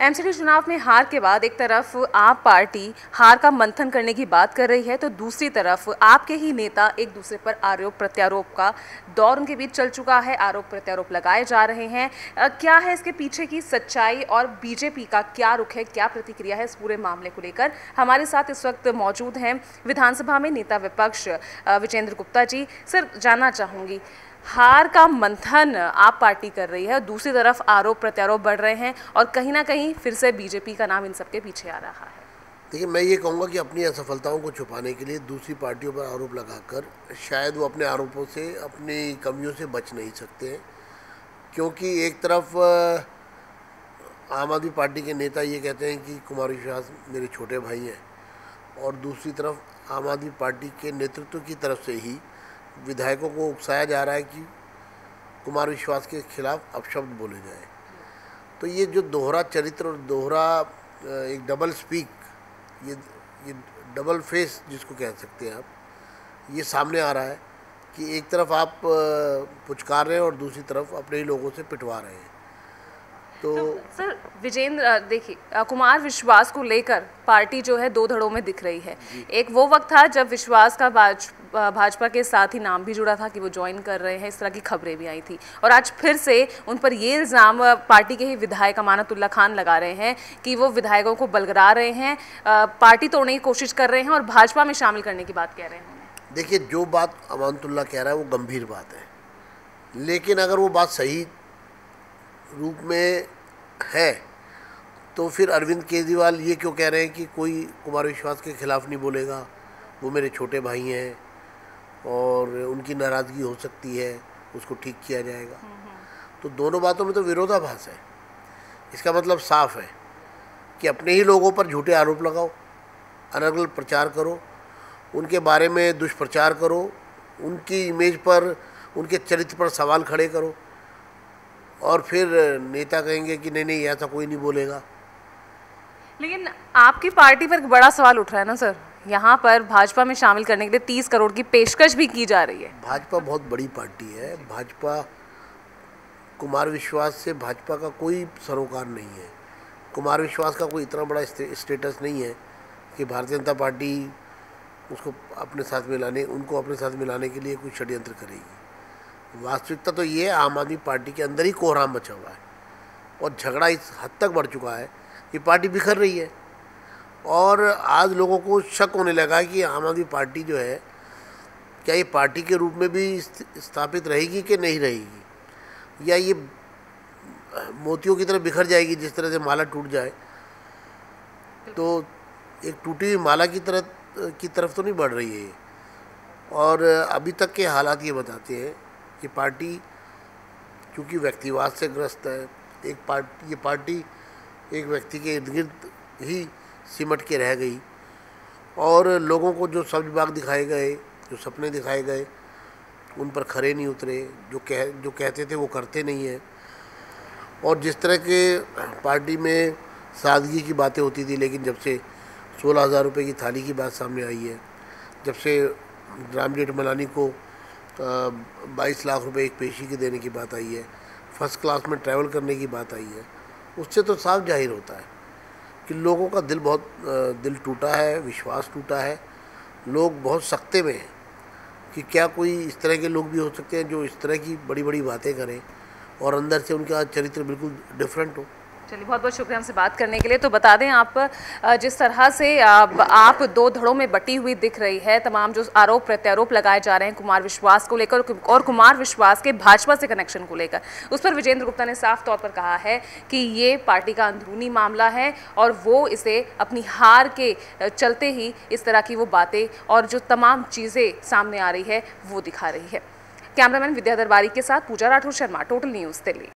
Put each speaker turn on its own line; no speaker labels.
MCD चुनाव में हार के बाद एक तरफ आप पार्टी हार का मंथन करने की बात कर रही है तो दूसरी तरफ आपके ही नेता एक दूसरे पर आरोप प्रत्यारोप का दौर उनके बीच चल चुका है। आरोप प्रत्यारोप लगाए जा रहे हैं। क्या है इसके पीछे की सच्चाई और बीजेपी का क्या रुख है, क्या प्रतिक्रिया है इस पूरे मामले को लेकर? हमारे साथ इस वक्त मौजूद हैं विधानसभा में नेता विपक्ष विजेंद्र गुप्ता जी। सर, जानना चाहूँगी, हार का मंथन आप पार्टी कर रही है, दूसरी तरफ आरोप प्रत्यारोप बढ़ रहे हैं और कहीं ना कहीं फिर से बीजेपी का नाम इन सबके पीछे आ रहा है।
देखिए, मैं ये कहूँगा कि अपनी असफलताओं को छुपाने के लिए दूसरी पार्टियों पर आरोप लगाकर शायद वो अपने आरोपों से, अपनी कमियों से बच नहीं सकते हैं। क्योंकि एक तरफ आम आदमी पार्टी के नेता ये कहते हैं कि कुमार विश्वास मेरे छोटे भाई हैं, और दूसरी तरफ आम आदमी पार्टी के नेतृत्व की तरफ से ही विधायकों को उकसाया जा रहा है कि कुमार विश्वास के खिलाफ अपशब्द बोले जाए। तो ये जो दोहरा चरित्र और दोहरा एक डबल स्पीक, ये डबल फेस जिसको कह सकते हैं आप, ये सामने आ रहा है कि एक तरफ आप पुचकार रहे हैं और दूसरी तरफ अपने ही लोगों से पिटवा रहे हैं। तो
सर विजेंद्र, देखिए, कुमार विश्वास को लेकर पार्टी जो है दो धड़ों में दिख रही है। एक वो वक्त था जब विश्वास का भाजपा के साथ ही नाम भी जुड़ा था कि वो ज्वाइन कर रहे हैं, इस तरह की खबरें भी आई थी, और आज फिर से उन पर ये इल्ज़ाम पार्टी के ही विधायक अमानतुल्लाह खान लगा रहे हैं कि वो विधायकों को बलगरा रहे हैं, पार्टी तोड़ने की कोशिश कर रहे हैं और भाजपा में शामिल करने की बात कह रहे हैं।
देखिए, जो बात अमानतुल्लाह कह रहा है वो गंभीर बात है, लेकिन अगर वो बात सही रूप में है तो फिर अरविंद केजरीवाल ये क्यों कह रहे हैं कि कोई कुमार विश्वास के खिलाफ नहीं बोलेगा, वो मेरे छोटे भाई हैं और उनकी नाराज़गी हो सकती है, उसको ठीक किया जाएगा। तो दोनों बातों में तो विरोधाभास है। इसका मतलब साफ है कि अपने ही लोगों पर झूठे आरोप लगाओ, अलग अलग प्रचार करो, उनके बारे में दुष्प्रचार करो, उनकी इमेज पर, उनके चरित्र पर सवाल खड़े करो, और फिर नेता कहेंगे कि नहीं नहीं ऐसा कोई नहीं बोलेगा।
लेकिन आपकी पार्टी पर बड़ा सवाल उठ रहा है ना सर, यहाँ पर भाजपा में शामिल करने के लिए 30 करोड़ की पेशकश भी की जा रही है।
भाजपा बहुत बड़ी पार्टी है। भाजपा, कुमार विश्वास से भाजपा का कोई सरोकार नहीं है। कुमार विश्वास का कोई इतना बड़ा स्टेटस नहीं है कि भारतीय जनता पार्टी उसको अपने साथ मिलाने, उनको अपने साथ मिलाने के लिए कोई षड्यंत्र करेगी। वास्तविकता तो ये है, आम आदमी पार्टी के अंदर ही कोहराम मचा हुआ है और झगड़ा इस हद तक बढ़ चुका है कि पार्टी बिखर रही है। और आज लोगों को शक होने लगा है कि आम आदमी पार्टी जो है, क्या ये पार्टी के रूप में भी स्थापित रहेगी कि नहीं रहेगी, या ये मोतियों की तरह बिखर जाएगी, जिस तरह से माला टूट जाए तो एक टूटी हुई माला की तरफ तो नहीं बढ़ रही है। और अभी तक के हालात ये बताते हैं कि पार्टी चूँकि व्यक्तिवाद से ग्रस्त है, ये पार्टी एक व्यक्ति के इर्द गिर्द ही सिमट के रह गई, और लोगों को जो सब्ज बाग दिखाए गए, जो सपने दिखाए गए, उन पर खरे नहीं उतरे, जो कहते थे वो करते नहीं हैं। और जिस तरह के पार्टी में सादगी की बातें होती थी, लेकिन जब से 16,000 रुपये की थाली की बात सामने आई है, जब से राम जेठमलानी को 22 लाख रुपए एक पेशी के देने की बात आई है, फर्स्ट क्लास में ट्रैवल करने की बात आई है, उससे तो साफ जाहिर होता है कि लोगों का दिल टूटा है, विश्वास टूटा है। लोग बहुत सख्ते में हैं कि क्या कोई इस तरह के लोग भी हो सकते हैं जो इस तरह की बड़ी बड़ी बातें करें और अंदर से उनका चरित्र बिल्कुल डिफरेंट हो।
चलिए, बहुत बहुत शुक्रिया हमसे बात करने के लिए। तो बता दें, आप जिस तरह से आप दो धड़ों में बटी हुई दिख रही है, तमाम जो आरोप प्रत्यारोप लगाए जा रहे हैं कुमार विश्वास को लेकर और कुमार विश्वास के भाजपा से कनेक्शन को लेकर, उस पर विजेंद्र गुप्ता ने साफ तौर पर कहा है कि ये पार्टी का अंदरूनी मामला है और वो इसे अपनी हार के चलते ही इस तरह की वो बातें और जो तमाम चीज़ें सामने आ रही है वो दिखा रही है। कैमरामैन विद्या दरबारी के साथ पूजा राठौर शर्मा, टोटल न्यूज़ दिल्ली।